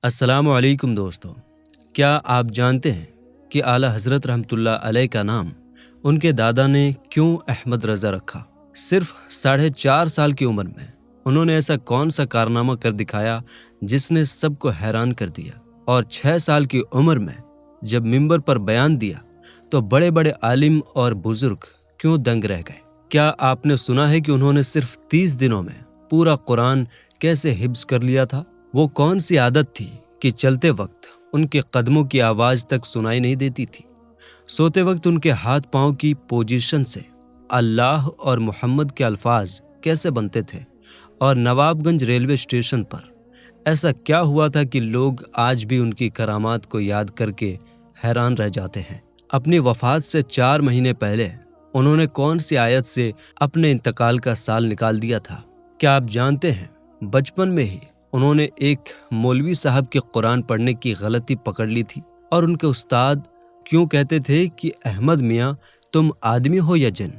السلام علیکم دوستو، کیا آپ جانتے ہیں کہ اعلیٰ حضرت رحمۃ اللہ علیہ کا نام ان کے دادا نے کیوں احمد رضا رکھا؟ صرف 4.5 سال کی عمر میں انہوں نے ایسا کون سا کارنامہ کر دکھایا جس نے سب کو حیران کر دیا؟ اور 6 سال کی عمر میں جب منبر پر بیان دیا تو بڑے بڑے عالم اور بزرگ کیوں دنگ رہ گئے؟ کیا آپ نے سنا ہے کہ انہوں نے صرف 30 دنوں میں پورا قرآن کیسے حفظ کر لیا تھا؟ وہ کون سی عادت تھی کہ چلتے وقت ان کے قدموں کی آواز تک سنائی نہیں دیتی تھی؟ سوتے وقت ان کے ہاتھ پاؤں کی پوزیشن سے اللہ اور محمد کے الفاظ کیسے بنتے تھے؟ اور نواب گنج ریلوے اسٹیشن پر ایسا کیا ہوا تھا کہ لوگ آج بھی ان کی کرامات کو یاد کر کے حیران رہ جاتے ہیں؟ اپنی وفات سے 4 مہینے پہلے انہوں نے کون سی آیت سے اپنے انتقال کا سال نکال دیا تھا؟ کیا آپ جانتے ہیں بچپن میں ہی انہوں نے ایک مولوی صاحب کے قرآن پڑھنے کی غلطی پکڑ لی تھی، اور ان کے استاد کیوں کہتے تھے کہ احمد میاں تم آدمی ہو یا جن؟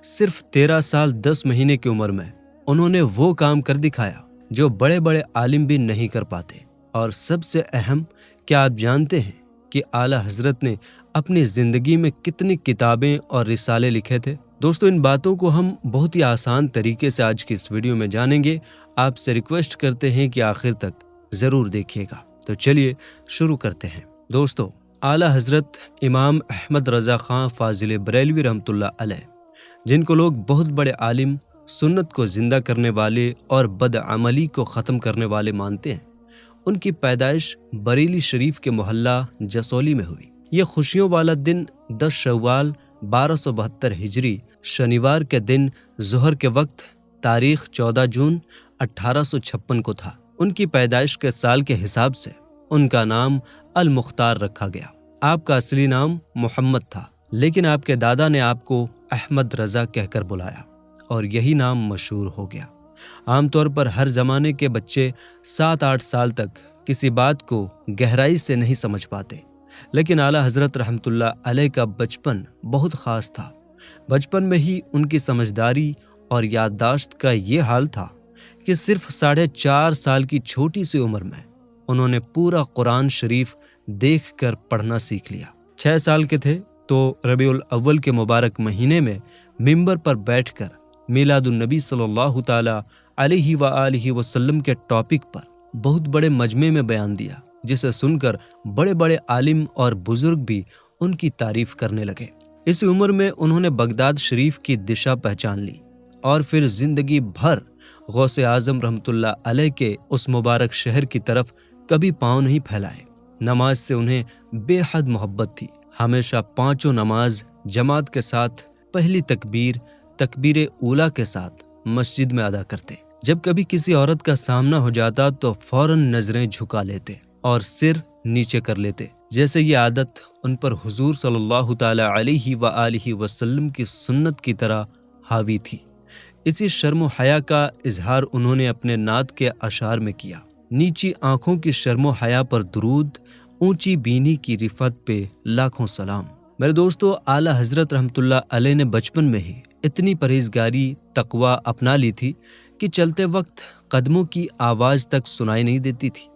صرف 13 سال 10 مہینے کی عمر میں انہوں نے وہ کام کر دکھایا جو بڑے بڑے عالم بھی نہیں کر پاتے۔ اور سب سے اہم، کیا آپ جانتے ہیں کہ اعلیٰ حضرت نے اپنی زندگی میں کتنی کتابیں اور رسالے لکھے تھے؟ دوستو، ان باتوں کو ہم بہت ہی آسان طریقے سے آج کی اس ویڈیو میں جانیں گے۔ آپ سے ریکویسٹ کرتے ہیں کہ آخر تک ضرور دیکھیے گا۔ تو چلیے شروع کرتے ہیں۔ دوستو، اعلیٰ حضرت امام احمد رضا خان فاضل بریلوی رحمۃ اللہ علیہ، جن کو لوگ بہت بڑے عالم، سنت کو زندہ کرنے والے اور بدعملی کو ختم کرنے والے مانتے ہیں، ان کی پیدائش بریلی شریف کے محلہ جسولی میں ہوئی۔ یہ خوشیوں والا دن 10 شوال 1272 ہجری شنیوار کے دن ظہر کے وقت تاریخ 14 جون 1856 کو تھا۔ ان کی پیدائش کے سال کے حساب سے ان کا نام المختار رکھا گیا۔ آپ کا اصلی نام محمد تھا، لیکن آپ کے دادا نے آپ کو احمد رضا کہہ کر بلایا اور یہی نام مشہور ہو گیا۔ عام طور پر ہر زمانے کے بچے 7-8 سال تک کسی بات کو گہرائی سے نہیں سمجھ پاتے، لیکن اعلیٰ حضرت رحمۃ اللہ علیہ کا بچپن بہت خاص تھا۔ بچپن میں ہی ان کی سمجھداری اور یادداشت کا یہ حال تھا کہ صرف 4.5 سال کی چھوٹی سی عمر میں انہوں نے پورا قرآن شریف دیکھ کر پڑھنا سیکھ لیا۔ 6 سال کے تھے تو ربیع الاول کے مبارک مہینے میں منبر پر بیٹھ کر میلاد النبی صلی اللہ تعالی علیہ وآلہ وسلم کے ٹاپک پر بہت بڑے مجمع میں بیان دیا، جسے سن کر بڑے بڑے عالم اور بزرگ بھی ان کی تعریف کرنے لگے۔ اس عمر میں انہوں نے بغداد شریف کی دشا پہچان لی اور پھر زندگی بھر غوث اعظم رحمۃ اللہ علیہ کے اس مبارک شہر کی طرف کبھی پاؤں نہیں پھیلائے۔ نماز سے انہیں بے حد محبت تھی۔ ہمیشہ 5 نماز جماعت کے ساتھ پہلی تکبیر اولیٰ کے ساتھ مسجد میں ادا کرتے۔ جب کبھی کسی عورت کا سامنا ہو جاتا تو فوراً نظریں جھکا لیتے اور سر نیچے کر لیتے، جیسے یہ عادت ان پر حضور صلی اللہ تعالی علیہ وآلہ وسلم کی سنت کی طرح حاوی تھی۔ اسی شرم و حیا کا اظہار انہوں نے اپنے نعت کے اشعار میں کیا۔ نیچی آنکھوں کی شرم و حیا پر درود، اونچی بینی کی رفعت پہ لاکھوں سلام۔ میرے دوستو، اعلیٰ حضرت رحمۃ اللہ علیہ نے بچپن میں ہی اتنی پرہیزگاری، تقوی اپنا لی تھی کہ چلتے وقت قدموں کی آواز تک سنائی نہیں دیتی تھی۔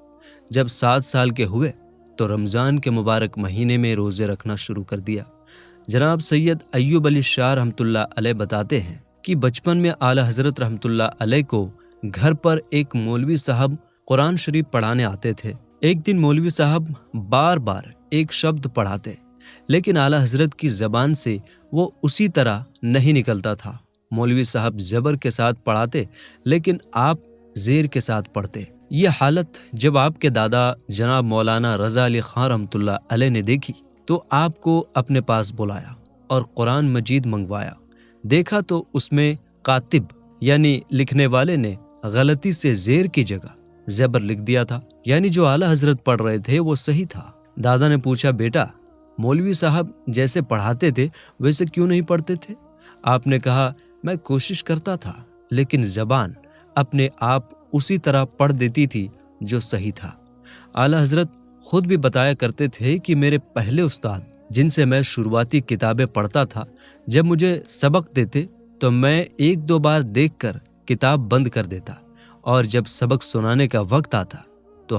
جب 7 سال کے ہوئے تو رمضان کے مبارک مہینے میں روزے رکھنا شروع کر دیا۔ جناب سید ایوب علی شاہ رحمۃ اللہ علیہ بتاتے ہیں کہ بچپن میں اعلیٰ حضرت رحمۃ اللہ علیہ کو گھر پر ایک مولوی صاحب قرآن شریف پڑھانے آتے تھے۔ ایک دن مولوی صاحب بار بار ایک شبد پڑھاتے، لیکن اعلیٰ حضرت کی زبان سے وہ اسی طرح نہیں نکلتا تھا۔ مولوی صاحب زبر کے ساتھ پڑھاتے، لیکن آپ زیر کے ساتھ پڑھتے۔ یہ حالت جب آپ کے دادا جناب مولانا رضا علی خان رحمۃ اللہ علیہ نے دیکھی تو آپ کو اپنے پاس بلایا اور قرآن مجید منگوایا۔ دیکھا تو اس میں کاتب یعنی لکھنے والے نے غلطی سے زیر کی جگہ زبر لکھ دیا تھا، یعنی جو اعلیٰ حضرت پڑھ رہے تھے وہ صحیح تھا۔ دادا نے پوچھا، بیٹا مولوی صاحب جیسے پڑھاتے تھے ویسے کیوں نہیں پڑھتے تھے؟ آپ نے کہا، میں کوشش کرتا تھا لیکن زبان اپنے آپ اسی طرح پڑھ دیتی تھی جو صحیح تھا۔ اعلیٰ حضرت خود بھی بتایا کرتے تھے کہ میرے پہلے استاد جن سے میں شروعاتی کتابیں پڑھتا تھا، جب مجھے سبق دیتے تو میں 1-2 بار دیکھ کر کتاب بند کر دیتا، اور جب سبق سنانے کا وقت آتا تو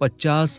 50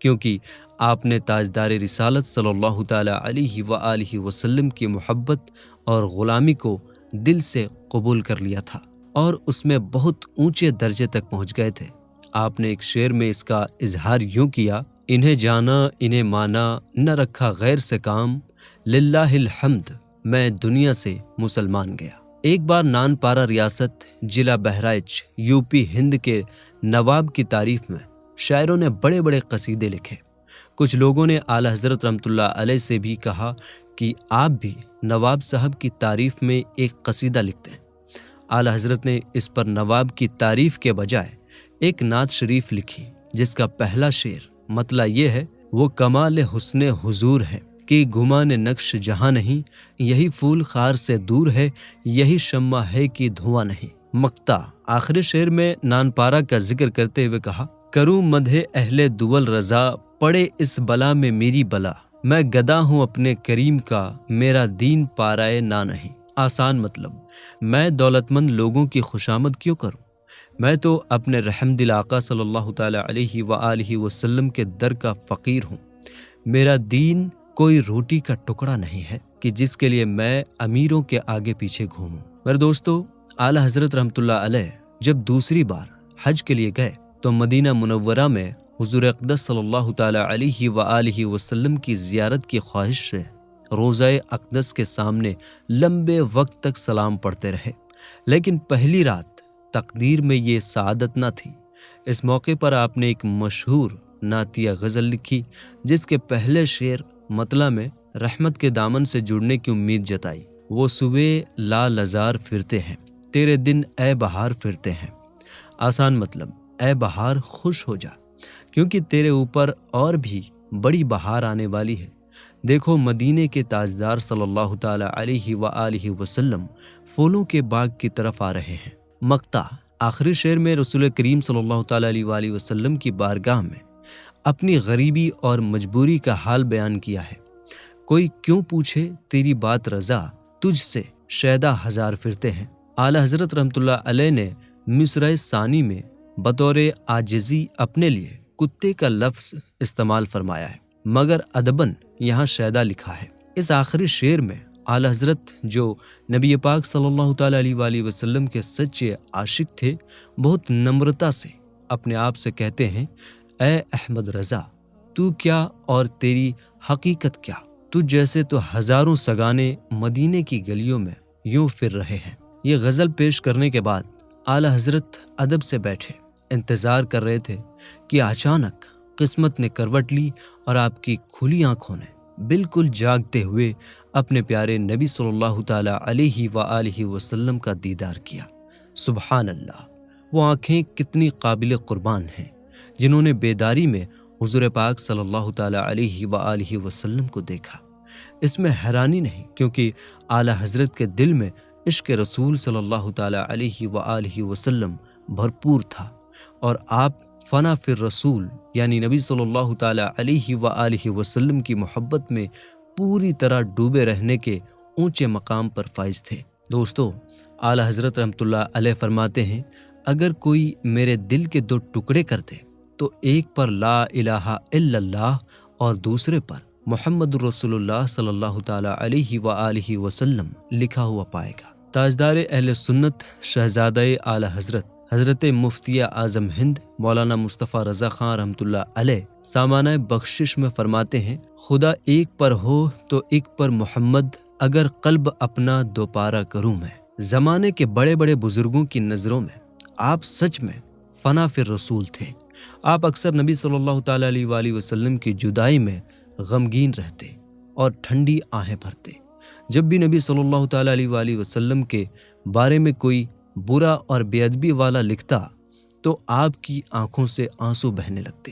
کیونکہ آپ نے تاجدار رسالت صلی اللہ تعالیٰ علیہ وآلہ وسلم کی محبت اور غلامی کو دل سے قبول کر لیا تھا اور اس میں بہت اونچے درجے تک پہنچ گئے تھے۔ آپ نے ایک شعر میں اس کا اظہار یوں کیا: انہیں جانا انہیں مانا نہ رکھا غیر سے کام، للہ الحمد میں دنیا سے مسلمان گیا۔ ایک بار نانپارہ ریاست ضلع بہرائچ یو پی ہند کے نواب کی تعریف میں شاعروں نے بڑے بڑے قصیدے لکھے۔ کچھ لوگوں نے اعلیٰ حضرت رحمۃ اللہ علیہ سے بھی کہا کہ آپ بھی نواب صاحب کی تعریف میں ایک قصیدہ لکھتے ہیں۔ اعلیٰ حضرت نے اس پر نواب کی تعریف کے بجائے ایک نعت شریف لکھی جس کا پہلا شعر مطلع یہ ہے: وہ کمال حسن حضور ہے کہ گمان نقش جہاں نہیں، یہی پھول خار سے دور ہے، یہی شمع ہے کہ دھواں نہیں۔ مقطع آخری شعر میں نانپارہ کا ذکر کرتے ہوئے کہا: کروں مدح اہل دول رضا، پڑے اس بلا میں میری بلا، میں گدا ہوں اپنے کریم کا، میرا دین پارائے نہ نہیں۔ آسان مطلب: میں دولت مند لوگوں کی خوشامد کیوں کروں؟ میں تو اپنے رحم دل آقا صلی اللہ تعالیٰ علیہ وآلہ وسلم کے در کا فقیر ہوں۔ میرا دین کوئی روٹی کا ٹکڑا نہیں ہے کہ جس کے لیے میں امیروں کے آگے پیچھے گھوموں۔ میرے دوستو، اعلیٰ حضرت رحمۃ اللہ علیہ جب دوسری بار حج کے لیے گئے تو مدینہ منورہ میں حضور اقدس صلی اللہ تعالیٰ علیہ وآلہ وسلم کی زیارت کی خواہش سے روضہ اقدس کے سامنے لمبے وقت تک سلام پڑھتے رہے، لیکن پہلی رات تقدیر میں یہ سعادت نہ تھی۔ اس موقع پر آپ نے ایک مشہور نعتیہ غزل لکھی جس کے پہلے شعر مطلع میں رحمت کے دامن سے جڑنے کی امید جتائی: وہ سوے لا لزار پھرتے ہیں، تیرے دن اے بہار پھرتے ہیں۔ آسان مطلب: اے بہار خوش ہو جا، کیونکہ تیرے اوپر اور بھی بڑی بہار آنے والی ہے۔ دیکھو مدینے کے تاجدار صلی اللہ تعالیٰ علیہ وآلہ وسلم پھولوں کے باغ کی طرف آ رہے ہیں۔ مقطع آخری شعر میں رسول کریم صلی اللہ تعالیٰ علیہ وآلہ وسلم کی بارگاہ میں اپنی غریبی اور مجبوری کا حال بیان کیا ہے۔ کوئی کیوں پوچھے تیری بات رضا، تجھ سے شیدا ہزار پھرتے ہیں۔ اعلیٰ حضرت رحمۃ اللہ علیہ نے مصرع ثانی میں بطور عاجزی اپنے لیے کتے کا لفظ استعمال فرمایا ہے، مگر ادباً یہاں شیدا لکھا ہے۔ اس آخری شعر میں اعلیٰ حضرت جو نبی پاک صلی اللہ تعالیٰ علیہ وآلہ وسلم کے سچے عاشق تھے، بہت نمرتا سے اپنے آپ سے کہتے ہیں: اے احمد رضا، تو کیا اور تیری حقیقت کیا؟ تو جیسے تو ہزاروں سگانے مدینے کی گلیوں میں یوں پھر رہے ہیں۔ یہ غزل پیش کرنے کے بعد اعلیٰ حضرت ادب سے بیٹھے انتظار کر رہے تھے کہ اچانک قسمت نے کروٹ لی اور آپ کی کھلی آنکھوں نے بالکل جاگتے ہوئے اپنے پیارے نبی صلی اللہ تعالیٰ علیہ وآلہ وسلم کا دیدار کیا۔ سبحان اللہ، وہ آنکھیں کتنی قابل قربان ہیں جنہوں نے بیداری میں حضور پاک صلی اللہ تعالیٰ علیہ وآلہ وسلم کو دیکھا۔ اس میں حیرانی نہیں، کیونکہ اعلیٰ حضرت کے دل میں عشق رسول صلی اللہ تعالیٰ علیہ وآلہ وسلم بھرپور تھا، اور آپ فنا فی الرسول یعنی نبی صلی اللہ تعالیٰ علیہ وآلہ وسلم کی محبت میں پوری طرح ڈوبے رہنے کے اونچے مقام پر فائز تھے۔ دوستو، اعلیٰ حضرت رحمۃ اللہ علیہ فرماتے ہیں: اگر کوئی میرے دل کے دو ٹکڑے کر دے تو ایک پر لا الہ الا اللہ اور دوسرے پر محمد رسول اللہ صلی اللہ تعالیٰ علیہ وآلہ وسلم لکھا ہوا پائے گا۔ تاجدار اہل سنت شہزادہ اعلیٰ حضرت مفتی اعظم ہند مولانا مصطفیٰ رضا خان رحمۃ اللہ علیہ سامانہ بخشش میں فرماتے ہیں: خدا ایک پر ہو تو ایک پر محمد، اگر قلب اپنا دوپارہ کروں میں۔ زمانے کے بڑے بڑے بزرگوں کی نظروں میں آپ سچ میں فنا فی الرسول تھے۔ آپ اکثر نبی صلی اللہ تعالیٰ علیہ وآلہ وسلم کی جدائی میں غمگین رہتے اور ٹھنڈی آہیں بھرتے۔ جب بھی نبی صلی اللہ تعالیٰ علیہ وآلہ وسلم کے بارے میں کوئی برا اور بے ادبی والا لکھتا تو آپ کی آنکھوں سے آنسو بہنے لگتے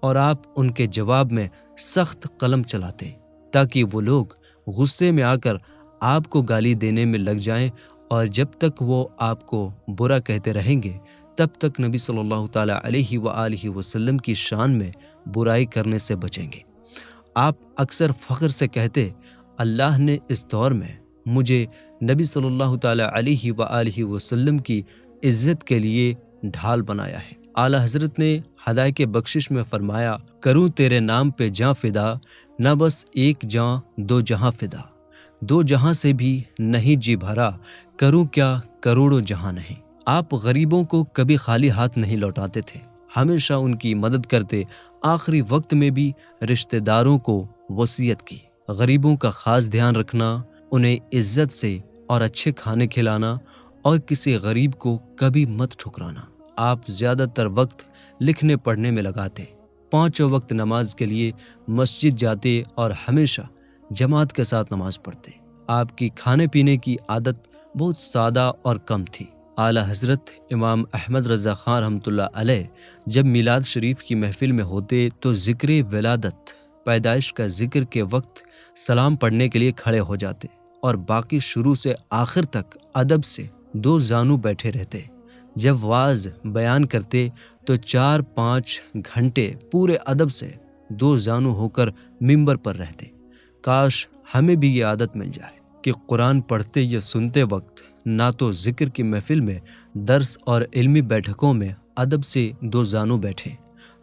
اور آپ ان کے جواب میں سخت قلم چلاتے تاکہ وہ لوگ غصے میں آ کر آپ کو گالی دینے میں لگ جائیں، اور جب تک وہ آپ کو برا کہتے رہیں گے تب تک نبی صلی اللہ تعالیٰ علیہ وآلہ وسلم کی شان میں برائی کرنے سے بچیں گے۔ آپ اکثر فخر سے کہتے: اللہ نے اس دور میں مجھے نبی صلی اللہ تعالیٰ علیہ وآلہ وسلم کی عزت کے لیے ڈھال بنایا ہے۔ اعلیٰ حضرت نے ہدایت بخشش میں فرمایا، کروں تیرے نام پہ جاں فدا، نہ بس ایک جاں دو جہاں فدا، دو جہاں سے بھی نہیں جی بھرا، کروں کیا کروڑوں جہاں نہیں۔ آپ غریبوں کو کبھی خالی ہاتھ نہیں لوٹاتے تھے، ہمیشہ ان کی مدد کرتے، آخری وقت میں بھی رشتہ داروں کو وصیت کی، غریبوں کا خاص دھیان رکھنا، انہیں عزت سے اور اچھے کھانے کھلانا، اور کسی غریب کو کبھی مت ٹھکرانا۔ آپ زیادہ تر وقت لکھنے پڑھنے میں لگاتے، 5 وقت نماز کے لیے مسجد جاتے اور ہمیشہ جماعت کے ساتھ نماز پڑھتے۔ آپ کی کھانے پینے کی عادت بہت سادہ اور کم تھی۔ اعلیٰ حضرت امام احمد رضا خان رحمۃ اللہ علیہ جب میلاد شریف کی محفل میں ہوتے تو ذکر ولادت، پیدائش کا ذکر کے وقت سلام پڑھنے کے لیے کھڑے ہو جاتے اور باقی شروع سے آخر تک ادب سے 2 زانو بیٹھے رہتے۔ جب واعظ بیان کرتے تو 4-5 گھنٹے پورے ادب سے 2 زانو ہو کر ممبر پر رہتے۔ کاش ہمیں بھی یہ عادت مل جائے کہ قرآن پڑھتے یا سنتے وقت نہ تو ذکر کی محفل میں، درس اور علمی بیٹھکوں میں ادب سے 2 زانو بیٹھے۔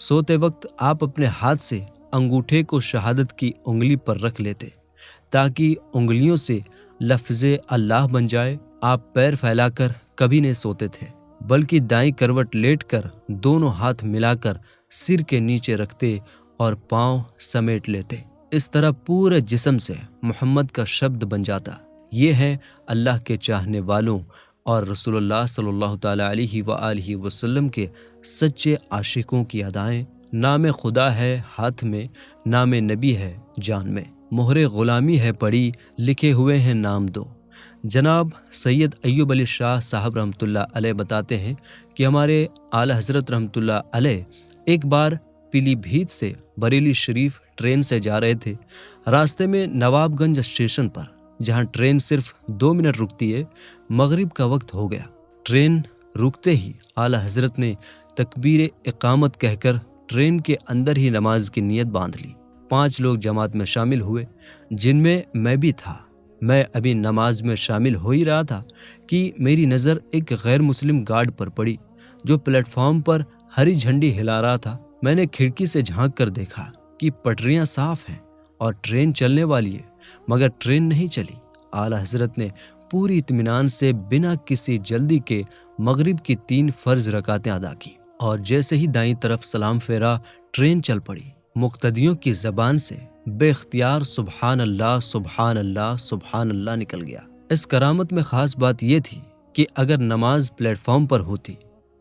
سوتے وقت آپ اپنے ہاتھ سے انگوٹھے کو شہادت کی انگلی پر رکھ لیتے تاکہ انگلیوں سے لفظ اللہ بن جائے۔ آپ پیر پھیلا کر کبھی نہیں سوتے تھے، بلکہ دائیں کروٹ لیٹ کر دونوں ہاتھ ملا کر سر کے نیچے رکھتے اور پاؤں سمیٹ لیتے۔ اس طرح پورے جسم سے محمد کا شبد بن جاتا۔ یہ ہے اللہ کے چاہنے والوں اور رسول اللہ صلی اللہ تعالیٰ علیہ وآلہ وسلم کے سچے عاشقوں کی ادائیں۔ نام خدا ہے ہاتھ میں، نام نبی ہے جان میں، مہر غلامی ہے پڑی، لکھے ہوئے ہیں نام دو۔ جناب سید ایوب علی شاہ صاحب رحمۃ اللہ علیہ بتاتے ہیں کہ ہمارے اعلیٰ حضرت رحمۃ اللہ علیہ ایک بار پیلی بھیت سے بریلی شریف ٹرین سے جا رہے تھے۔ راستے میں نواب گنج اسٹیشن پر، جہاں ٹرین صرف 2 منٹ رکتی ہے، مغرب کا وقت ہو گیا۔ ٹرین رکتے ہی اعلیٰ حضرت نے تکبیر اقامت کہہ کر ٹرین کے اندر ہی نماز کی نیت باندھ لی۔ 5 لوگ جماعت میں شامل ہوئے، جن میں میں بھی تھا۔ میں ابھی نماز میں شامل ہو ہی رہا تھا کہ میری نظر ایک غیر مسلم گارڈ پر پڑی جو پلیٹ فارم پر ہری جھنڈی ہلا رہا تھا۔ میں نے کھڑکی سے جھانک کر دیکھا کہ پٹریاں صاف ہیں اور ٹرین چلنے والی ہے، مگر ٹرین نہیں چلی۔ اعلیٰ حضرت نے پوری اطمینان سے بنا کسی جلدی کے مغرب کی 3 فرض رکعتیں ادا کی، اور جیسے ہی دائیں طرف سلام پھیرا، ٹرین چل پڑی۔ مقتدیوں کی زبان سے بے اختیار سبحان اللہ سبحان اللہ سبحان اللہ نکل گیا۔ اس کرامت میں خاص بات یہ تھی کہ اگر نماز پلیٹ فارم پر ہوتی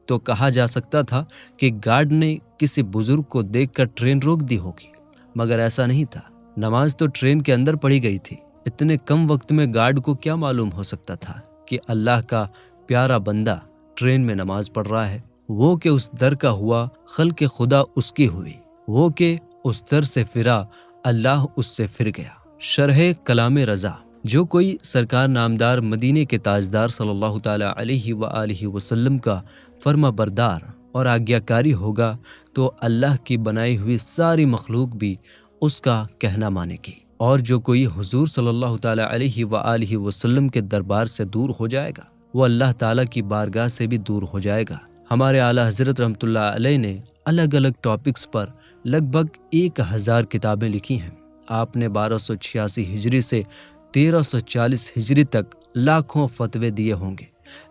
تو کہا جا سکتا تھا کہ گارڈ نے کسی بزرگ کو دیکھ کر ٹرین روک دی ہوگی، مگر ایسا نہیں تھا۔ نماز تو ٹرین کے اندر پڑھی گئی تھی۔ اتنے کم وقت میں گارڈ کو کیا معلوم ہو سکتا تھا کہ اللہ کا پیارا بندہ ٹرین میں نماز پڑھ رہا ہے؟ وہ کہ اس در کا ہوا، خلق خدا اس کی ہوئی، وہ کہ اس در سے پھرا، اللہ اس سے پھر گیا۔ شرح کلام رضا، جو کوئی سرکار نامدار مدینے کے تاجدار صلی اللہ تعالیٰ علیہ وآلہ وسلم کا فرما بردار اور آگیاکاری ہوگا تو اللہ کی بنائی ہوئی ساری مخلوق بھی اس کا کہنا مانے گی، اور جو کوئی حضور صلی اللہ تعالیٰ علیہ وآلہ وسلم کے دربار سے دور ہو جائے گا وہ اللہ تعالیٰ کی بارگاہ سے بھی دور ہو جائے گا۔ ہمارے اعلیٰ حضرت رحمۃ اللہ علیہ نے الگ الگ ٹاپکس پر لگ بھگ 1000 کتابیں لکھی ہیں۔ آپ نے 1286 ہجری سے 1340 ہجری تک لاکھوں فتوے دیے ہوں گے،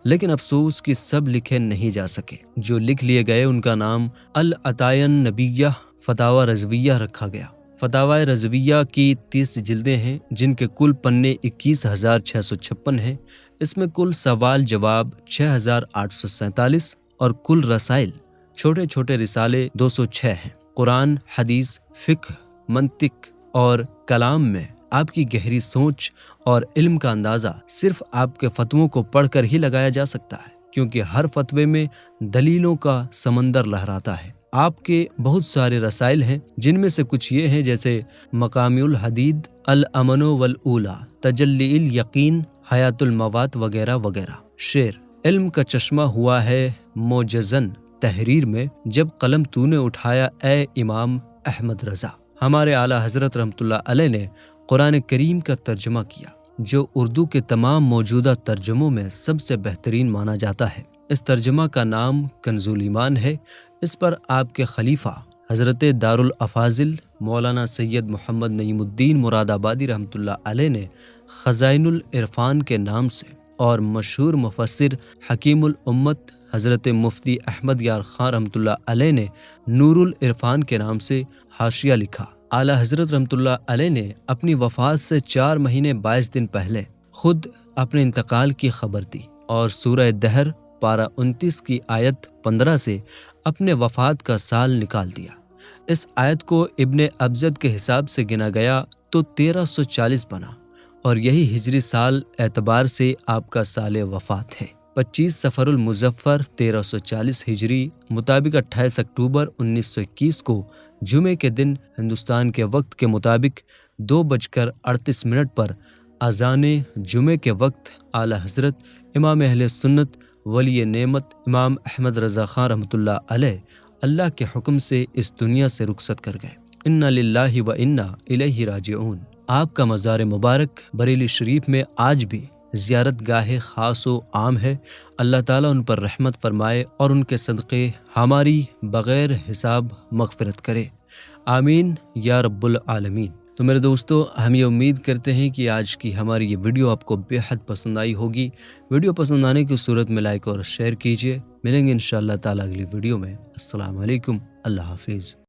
لیکن افسوس کہ سب لکھے نہیں جا سکے۔ جو لکھ لیے گئے ان کا نام العطایا النبیہ فتاوی رضویہ رکھا گیا۔ فتاوی رضویہ کی 30 جلدیں ہیں، جن کے کل پنے 21,656 ہیں۔ اس میں کل سوال جواب 6,847 اور کل رسائل چھوٹے چھوٹے رسالے 206 ہیں۔ قرآن، حدیث، فقہ، منطق اور کلام میں آپ کی گہری سوچ اور علم کا اندازہ صرف آپ کے فتووں کو پڑھ کر ہی لگایا جا سکتا ہے، کیونکہ ہر فتوے میں دلیلوں کا سمندر لہراتا ہے۔ آپ کے بہت سارے رسائل ہیں، جن میں سے کچھ یہ ہیں جیسے مقامی الحدید، الامن والاولا، تجلی الیقین، حیات الموات وغیرہ وغیرہ۔ شعر: علم کا چشمہ ہوا ہے موجزن تحریر میں، جب قلم تو نے اٹھایا اے امام احمد رضا۔ ہمارے اعلیٰ حضرت رحمۃ اللہ علیہ نے قرآن کریم کا ترجمہ کیا، جو اردو کے تمام موجودہ ترجموں میں سب سے بہترین مانا جاتا ہے۔ اس ترجمہ کا نام کنز ایمان ہے۔ اس پر آپ کے خلیفہ حضرت دارالافاضل مولانا سید محمد نعیم الدین مراد آبادی رحمۃ اللہ علیہ نے خزائن العرفان کے نام سے اور مشہور مفسر حکیم الامت حضرت مفتی احمد یار خان رحمۃ اللہ علیہ نے نور العرفان کے نام سے حاشیہ لکھا۔ اعلیٰ حضرت رحمۃ اللہ علیہ نے اپنی وفات سے 4 مہینے 22 دن پہلے خود اپنے انتقال کی خبر دی اور سورہ دہر پارہ 29 کی آیت 15 سے اپنے وفات کا سال نکال دیا۔ اس آیت کو ابن ابجد کے حساب سے گنا گیا تو 1340 بنا اور یہی ہجری سال اعتبار سے آپ کا سال وفات ہے۔ 25 صفر المظفر 1340 ہجری مطابق 28 اکتوبر 1921 کو جمعے کے دن ہندوستان کے وقت کے مطابق 2:38 پر اذان جمعے کے وقت اعلیٰ حضرت امام اہل سنت ولی نعمت امام احمد رضا خان رحمۃ اللہ علیہ اللہ کے حکم سے اس دنیا سے رخصت کر گئے۔ انا للہ و انا الیہ راجعون۔ آپ کا مزار مبارک بریلی شریف میں آج بھی زیارت گاہ خاص و عام ہے۔ اللہ تعالیٰ ان پر رحمت فرمائے اور ان کے صدقے ہماری بغیر حساب مغفرت کرے، آمین یا رب العالمین۔ تو میرے دوستو، ہم یہ امید کرتے ہیں کہ آج کی ہماری یہ ویڈیو آپ کو بے حد پسند آئی ہوگی۔ ویڈیو پسند آنے کی صورت میں لائک اور شیئر کیجیے۔ ملیں گے انشاءاللہ تعالیٰ اگلی ویڈیو میں۔ السلام علیکم، اللہ حافظ۔